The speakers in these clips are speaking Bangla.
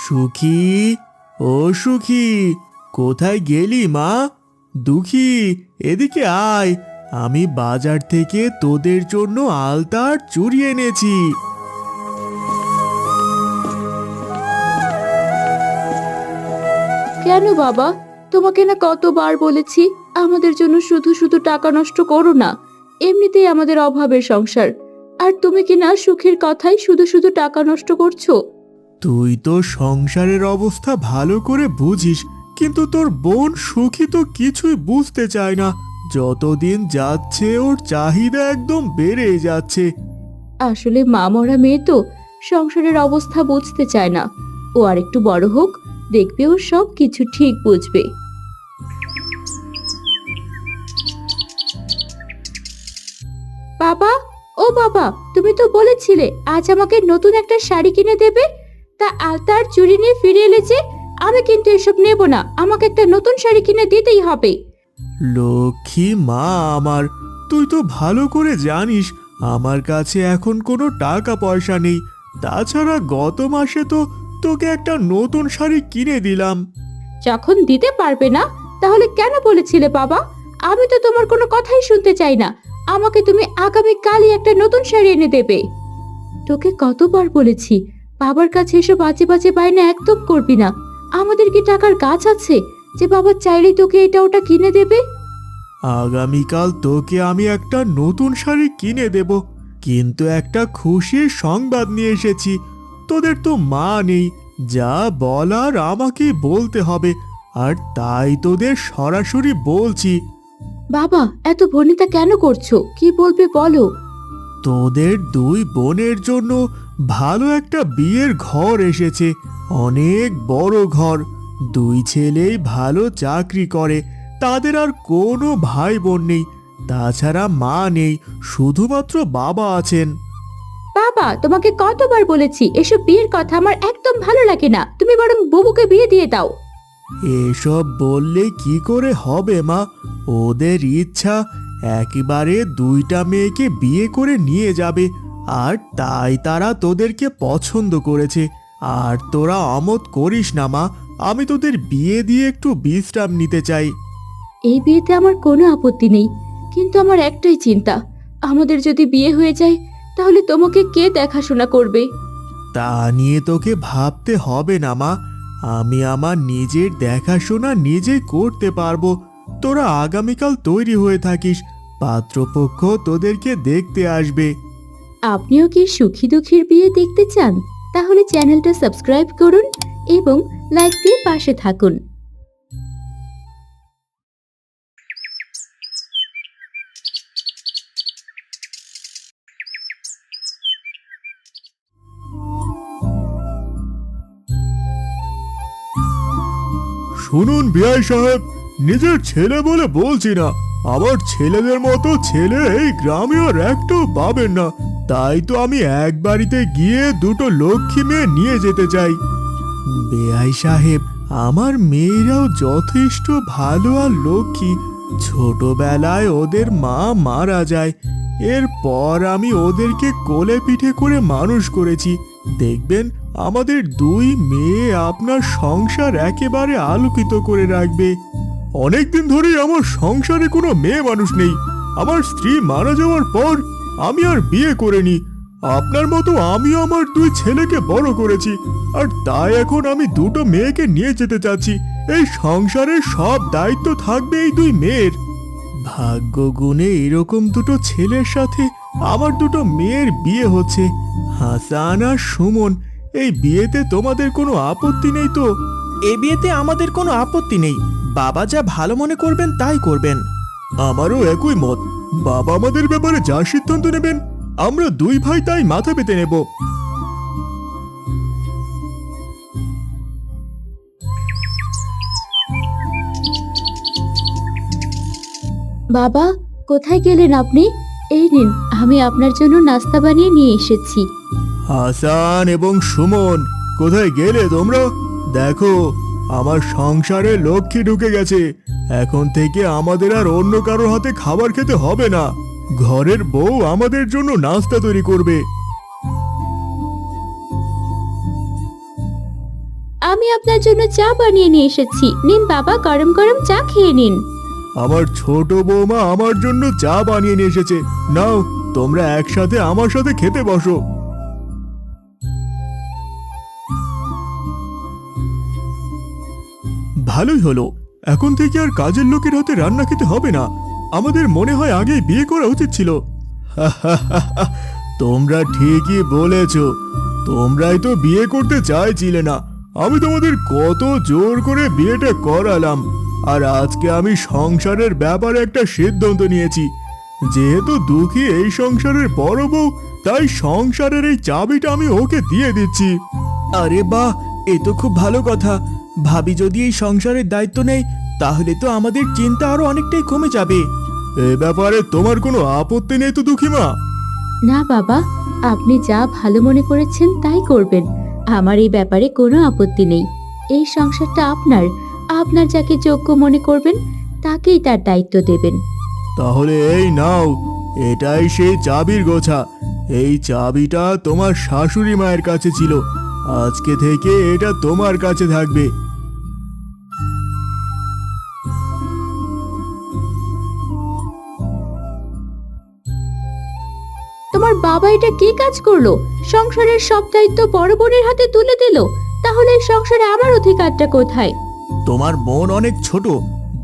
সুখী, ও সুখী, কোথায় গেলি মা? দুঃখী, এদিকে আয়। আমি বাজার থেকে তোদের জন্য আলতা আর চুড়ি এনেছি। কেন বাবা, তোমাকে না কতবার বলেছি আমাদের জন্য শুধু শুধু টাকা নষ্ট করো না। এমনিতেই আমাদের অভাবের সংসার, আর তুমি কি না সুখের কথাই শুধু শুধু টাকা নষ্ট করছো। তুই তো সংসারের অবস্থা ভালো করে বুঝিস, কিন্তু তোর বোন সুখী তো কিছুই বুঝতে চায় না। যতদিন যাচ্ছে ওর চাহিদা একদম বেড়ে যাচ্ছে। আসলে মা মরা মেয়ে তো সংসারের অবস্থা বুঝতে চায় না। ও আর একটু বড় হোক, দেখবে ও সব কিছু ঠিক বুঝবে। বাবা, ও বাবা, তুমি তো বলেছিলে আজ আমাকে নতুন একটা শাড়ি কিনে দেবে। তা আলতা আর চুড়ি নিয়ে ফিরে এলে যে। আমি কিন্তু এসব নেব না, আমাকে একটা নতুন শাড়ি কিনে দিতেই হবে। লক্ষ্মী মা আমার, তুই তো ভালো করে জানিস আমার কাছে এখন কোনো টাকা পয়সা নেই। তাছাড়া গত মাসে তো তোকে একটা নতুন শাড়ি কিনে দিলাম। যখন দিতে পারবে না, তাহলে কেন বলেছিলে বাবা? আমি তো তোমার কোনো কথাই শুনতে চাই না। আমাকে তুমি আগামী কালই একটা নতুন শাড়ি এনে দেবে। তোকে কতবার বলেছি বাবার কাছে এসব বাজে বাজে বায়না একদম করবি না। আমাদের কি টাকার গাছ আছে যে বাবা চাইলেই তোকে এটা ওটা কিনে দেবে? আগামীকাল তোকে আমি একটা নতুন শাড়ি কিনে দেব, কিন্তু একটা খুশির সংবাদ নিয়ে এসেছি। তোদের তো মা নেই, যা বলার আমাকেই বলতে হবে, আর তাই তোদের সরাসরি বলছি। বাবা, এত ভনিতা কেন করছো? কি বলবে বলো। তোদের দুই বোনের জন্য ভালো একটা বিয়ের ঘর এসেছে, অনেক বড় ঘর। দুই ছেলেই ভালো চাকরি করে, তাদের আর কোনো ভাই বোন নেই। তাছাড়া মা নেই, শুধুমাত্র বাবা আছেন। বাবা, তোমাকে কতবার বলেছি এসব বিয়ের কথা আমার একদম ভালো লাগে না। তুমি বরং বুবুকে বিয়ে দিয়ে দাও। এসব বললে কি করে হবে মা? ওদের ইচ্ছা একেবারে দুইটা মেয়েকে বিয়ে করে নিয়ে যাবে, আর তাই তারা তোদেরকে পছন্দ করেছে। আর তোরা অমত করিস না মা, আমি তোদের বিয়ে দিয়ে একটু বিশ্রাম নিতে চাই। এই বিয়েতে আমার কোনো আপত্তি নেই, কিন্তু আমার একটাই চিন্তা, আমাদের যদি বিয়ে হয়ে যায় তাহলে তোমাকে কে দেখাশোনা করবে? তা নিয়ে তোকে ভাবতে হবে না মা, আমি আমার নিজের দেখাশোনা নিজেই করতে পারবো। তোরা আগামীকাল তৈরি হয়ে থাকিস, পাত্রপক্ষ তোদেরকে দেখতে আসবে। আপনিও কি সুখী দুঃখীর বিয়ে দেখতে চান? তাহলে চ্যানেলটা সাবস্ক্রাইব করুন এবং লাইক দিয়ে পাশে থাকুন। শুনুন বিআই সাহেব, নিজের ছেলে বলে বলছি না, আমার ছেলেদের মতো ছেলে এই গ্রামে আর একটাও পাবেন না। তাই তো আমি এক বাড়িতে গিয়ে দুটো লক্ষ্মী মেয়ে নিয়ে যেতে চাই। বেআই সাহেব, আমার মেয়েরাও যথেষ্ট ভালো আর লক্ষ্মী। ছোটবেলায় ওদের মা মারা যায়, এরপর আমি ওদেরকে কোলে পিঠে করে মানুষ করেছি। দেখবেন আমাদের দুই মেয়ে আপনার সংসার একেবারে আলোকিত করে রাখবে। অনেকদিন ধরেই আমার সংসারে কোনো মেয়ে মানুষ নেই। আমার স্ত্রী মারা যাওয়ার পর আমি আর বিয়ে করিনি। আপনার মতো আমিও আমার দুই ছেলেকে বড় করেছি, আর তাই এখন আমি দুটো মেয়েকে নিয়ে যেতে চাচ্ছি। এই সংসারের সব দায়িত্ব থাকবে এই দুই মেয়ের। ভাগ্য গুণে এরকম দুটো ছেলের সাথে আমার দুটো মেয়ের বিয়ে হচ্ছে, হাসান আর সুমন। এই বিয়েতে তোমাদের কোনো আপত্তি নেই তো? এ বিয়েতে আমাদের কোনো আপত্তি নেই, বাবা যা ভালো মনে করবেন তাই করবেন। আমারও একই মত। বাবা আমাদের ব্যাপারে যা সিদ্ধান্ত নেবেন আমরা দুই ভাই তাই মাথা পেতে নেব। বাবা, কোথায় গেলেন আপনি? এই নিন, আমি আপনার জন্য নাস্তা বানিয়ে নিয়ে এসেছি। হাসান এবং সুমন, কোথায় গেলে তোমরা? দেখো, আমার সংসারে লক্ষ্মী ঢুকে গেছে। এখন থেকে আমাদের আর অন্য কারোর হাতে খাবার খেতে হবে না। ঘরের বউ আমাদের জন্য নাস্তা তৈরি করবে। আমি আপনার জন্য চা বানিয়ে নিয়ে এসেছি। নিন বাবা, গরম গরম চা খেয়ে নিন। আমার ছোট বৌমা আমার জন্য চা বানিয়ে নিয়ে এসেছে। নাও, তোমরা একসাথে আমার সাথে খেতে বসো। ভালোই হলো, এখন থেকে আর কাজের লোকের হাতে রান্না খেতে হবে না। আমাদের মনে হয় আগেই বিয়ে করা উচিত ছিল। তোমরা ঠিকই বলেছ, তোমরাই তো বিয়ে করতে চাইছিলে না। আমি তোমাদের কত জোর করে বিয়েটা করালাম, আর আজকে আমি সংসারের ব্যাপারে একটা সিদ্ধান্ত নিয়েছি। যেহেতু দুঃখী এই সংসারের বড় বউ, তাই সংসারের এই চাবিটা আমি ওকে দিয়ে দিচ্ছি। আরে বাহ, এ তো খুব ভালো কথা। ভাবি যদি এই সংসারের দায়িত্ব নেয়, তাহলে তো আমাদের চিন্তা আরো অনেকটাই কমে যাবে। এ ব্যাপারে তোমার কোনো আপত্তি নেই তো দুঃখী মা? না বাবা, আপনি যা ভালো মনে করেছেন তাই করবেন। আমার এই ব্যাপারে কোনো আপত্তি নেই। এই সংসারটা আপনার, আপনার যাকে যোগ্য মনে করবেন তাকেই তার দায়িত্ব দেবেন। তাহলে এই নাও, এটাই সেই চাবির গোছা। এই চাবিটা তোমার শাশুড়ি মায়ের কাছে ছিল, আজকে থেকে এটা তোমার কাছে থাকবে। তোমার বাবা এটা কি কাজ করলো? সংসারের সব দায়িত্ব বড় বোনের হাতে তুলে দিল। তাহলে এই সংসারে আমার অধিকারটা কোথায়? তোমার বোন অনেক ছোট,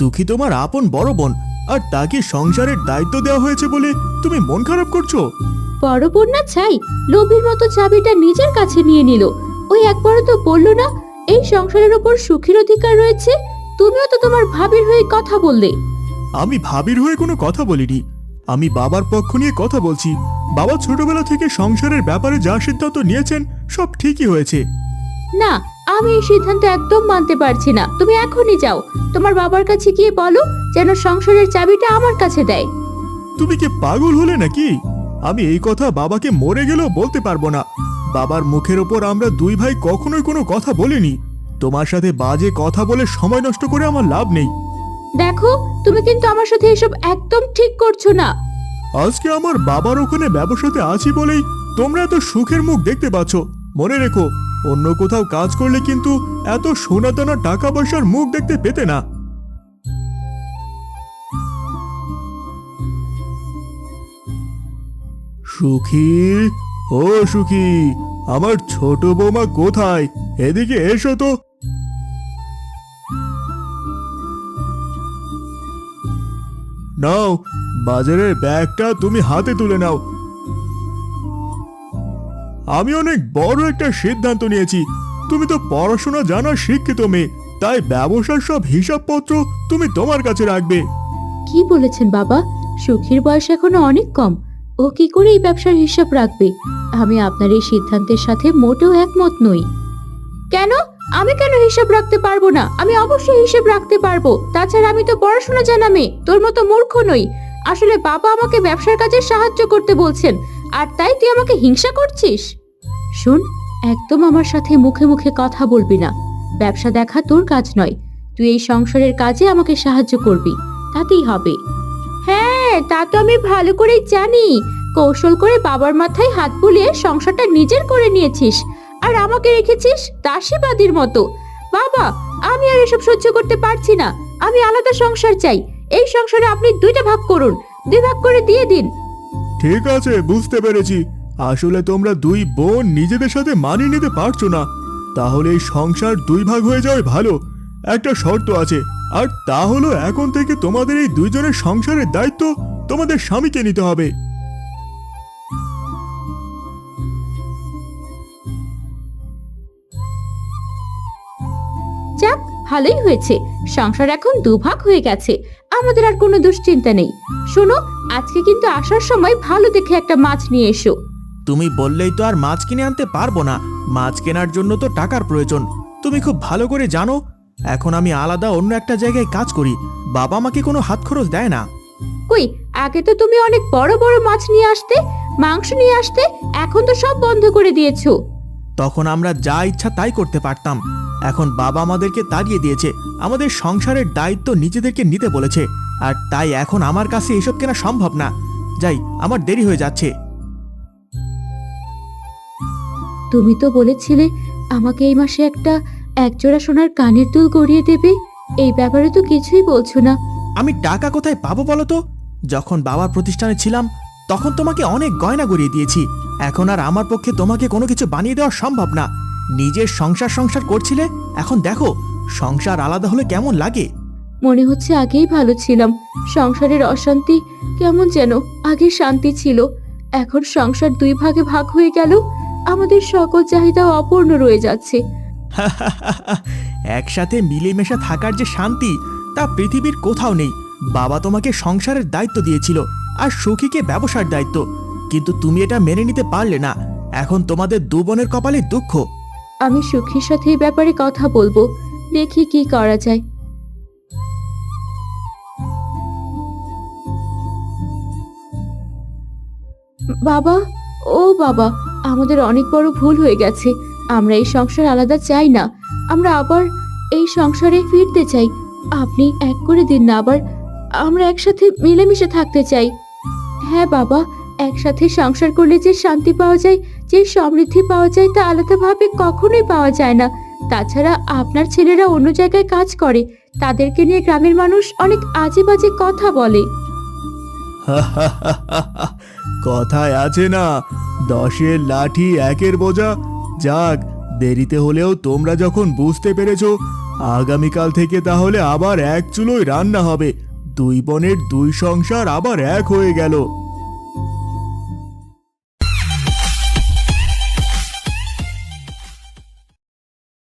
দুঃখী তোমার আপন বড় বোন, আর তাকে সংসারের দায়িত্ব দেওয়া হয়েছে বলে তুমি মন খারাপ করছো? বড় বোন না চাই, লোভীর মতো চাবিটা নিজের কাছে নিয়ে নিল। ওই একবারও তো বললো না এই সংসারের উপর সুখের অধিকার রয়েছে। তুমিও তো তোমার ভাবির হয়ে কথা বললে। আমি ভাবির হয়ে কোনো কথা বলিনি, আমি বাবার পক্ষ নিয়ে কথা বলছি। বাবা ছোটবেলা থেকে সংসারের ব্যাপারে যা সিদ্ধান্ত নিয়েছেন সব ঠিকই হয়েছে। না, আমি এই সিদ্ধান্ত একদম মানতে পারছি না। তুমি এখনই যাও, তোমার বাবার কাছে গিয়ে বলো যেন সংসারের চাবিটা আমার কাছে দেয়। তুমি কি পাগল হলে নাকি? আমি এই কথা বাবাকে মরে গেলেও বলতে পারবো না। বাবার মুখের ওপর আমরা দুই ভাই কখনোই কোনো কথা বলিনি। তোমার সাথে বাজে কথা বলে সময় নষ্ট করে আমার লাভ নেই। দেখো, তুমি কিন্তু আমার সাথে এসব একদম ঠিক করছো না। আজকে আমার বাবার ওখানে ব্যবসাতে আছি বলেই তোমরা এত সুখের মুখ দেখতে পাচ্ছ। মনে রেখো, অন্য কোথাও কাজ করলে কিন্তু এত সোনাদানা টাকা পয়সার মুখ দেখতে পেতে না। সুখী, ও সুখী, আমার ছোট বৌমা কোথায়? এদিকে এসো তো। নাও, বাজারের ব্যাগটা তুমি হাতে তুলে নাও। আমি অনেক বড় একটা সিদ্ধান্ত নিয়েছি। তুমি তো পড়াশোনা জানা শিক্ষিত মেয়ে, তাই ব্যবসার সব হিসাবপত্র তুমি তোমার কাছে রাখবে। কি বলেছেন বাবা? সুখীর বয়স এখনো অনেক কম, ও কি করে এই ব্যবসার হিসাব রাখবে? আমি আপনার এই সিদ্ধান্তের সাথে মোটেও একমত নই। কেন? আমি কেন হিসাব রাখতে পারবো না? আমি অবশ্যই হিসাব রাখতে পারবো। তাছাড়া আমি তো পড়াশোনা জানা মেয়ে, তোর মতো মূর্খ নই। আসলে বাবা আমাকে ব্যবসার কাজে সাহায্য করতে বলছেন, আর তাই তুই আমাকে হিংসা করছিস? শোন, একদম আমার সাথে মুখে মুখে কথা বলবি না। ব্যবসা দেখা তোর কাজ নয়। তুই এই সংসারের কাজে আমাকে সাহায্য করবি, তাতেই হবে। হ্যাঁ, তা তো আমি ভালো করেই জানি। কৌশল করে বাবার মাথায় হাত বুলিয়ে সংসারটা নিজের করে নিয়েছিস, আর আমাকে রেখেছিস দাসীবাদীর মতো। বাবা, আমি আর এসব সহ্য করতে পারছি না। আমি আলাদা সংসার চাই। এই সংসারে আপনি দুইটা ভাগ করুন, 2 ভাগ করে দিয়ে দিন। ঠিক আছে, বুঝতে পেরেছি। আসলে তোমরা দুই বোন নিজেদের সাথে মানিয়ে নিতে পারছো না। তাহলে এই সংসার 2 ভাগ হয়ে যাওয়া ভালো। একটা শর্ত আছে, আর তা হলো এখন থেকে তোমাদের এই দুইজনের সংসারের দায়িত্ব তোমাদের স্বামীকে নিতে হবে। যাক, ভালোই হয়েছে। সংসার এখন 2 ভাগ হয়ে গেছে, আমাদের আর কোনো দুশ্চিন্তা নেই। শোনো, আজকে কিন্তু আসার সময় ভালো দেখে একটা মাছ নিয়ে এসো। তুমি বললেই তো আর মাছ কিনে আনতে পারবো না। মাছ কেনার জন্য তো টাকার প্রয়োজন। তুমি খুব ভালো করে জানো, এখন আমি আলাদা অন্য একটা জায়গায় কাজ করি। বাবা আমাকে কোনো হাত খরচ দেয় না। কই, আগে তো তুমি অনেক বড় বড় মাছ নিয়ে আসতে, মাংস নিয়ে আসতে। এখন তো সব বন্ধ করে দিয়েছো। তখন আমরা যা ইচ্ছা তাই করতে পারতাম। এখন বাবা আমাদেরকে তাড়িয়ে দিয়েছে, আমাদের সংসারের দায়িত্ব নিজেদেরকে নিতে বলেছে। আর তাই এখন আমার কাছে এসব কেনা সম্ভব না। যাই, আমার দেরি হয়ে যাচ্ছে। তুমি তো বলেছিলে আমাকে এই মাসে একটা একজোড়া সোনার কানের দুল গড়িয়ে দেবে? এই ব্যাপারে তো কিছুই বলছো না। আমি টাকা কোথায় পাবো বলো তো? যখন বাবার প্রতিষ্ঠানে ছিলাম তখন তোমাকে অনেক গয়না গড়িয়ে দিয়েছি। এখন আর আমার পক্ষে তোমাকে কোনো কিছু বানিয়ে দেওয়া সম্ভব না। নিজের সংসার করছিলে, এখন দেখো সংসার আলাদা হলে কেমন লাগে। মনে হচ্ছে আগেই ভালো ছিলাম। সংসারের অশান্তি কেমন যেন। আগে শান্তি ছিল, এখন সংসার দুই ভাগে ভাগ হয়ে গেল। আমাদের সকল চাহিদা অপূর্ণ রয়ে যাচ্ছে। একসাথে মিলেমিশে থাকার যে শান্তি তা পৃথিবীর কোথাও নেই। বাবা তোমাকে সংসারের দায়িত্ব দিয়েছিল আর সুখীকে ব্যবসার দায়িত্ব, কিন্তু তুমি এটা মেনে নিতে পারলে না। এখন তোমাদের দু বোনের কপালে দুঃখ। আমি সুখীর সাথে এই ব্যাপারে কথা বলবো, দেখি কি করা যায়। বাবা, ও বাবা, আমাদের অনেক বড় ভুল হয়ে গেছে। আমরা এই সংসার আলাদা চাই না, আমরা আবার এই সংসারে ফিরতে চাই। আপনি এক করে দিন না আবার, আমরা একসাথে মিলেমিশে থাকতে চাই। হ্যাঁ বাবা, একসাথে সংসার করলে যে শান্তি পাওয়া যায়, যে সমৃদ্ধি পাওয়া যায়, তা আলাদাভাবে কখনোই পাওয়া যায় না। তাছাড়া আপনার ছেলেরা অন্য জায়গায় কাজ করে, তাদেরকে নিয়ে গ্রামের মানুষ অনেক আজে বাজে কথা বলে। কথায় আছে না, 10-এর লাঠি 1-এর বোঝা। যাক, দেরিতে হলেও তোমরা যখন বুঝতে পেরেছো, আগামীকাল থেকে তাহলে আবার এক চুলোয় রান্না হবে। দুই বোনের দুই সংসার আবার এক হয়ে গেল।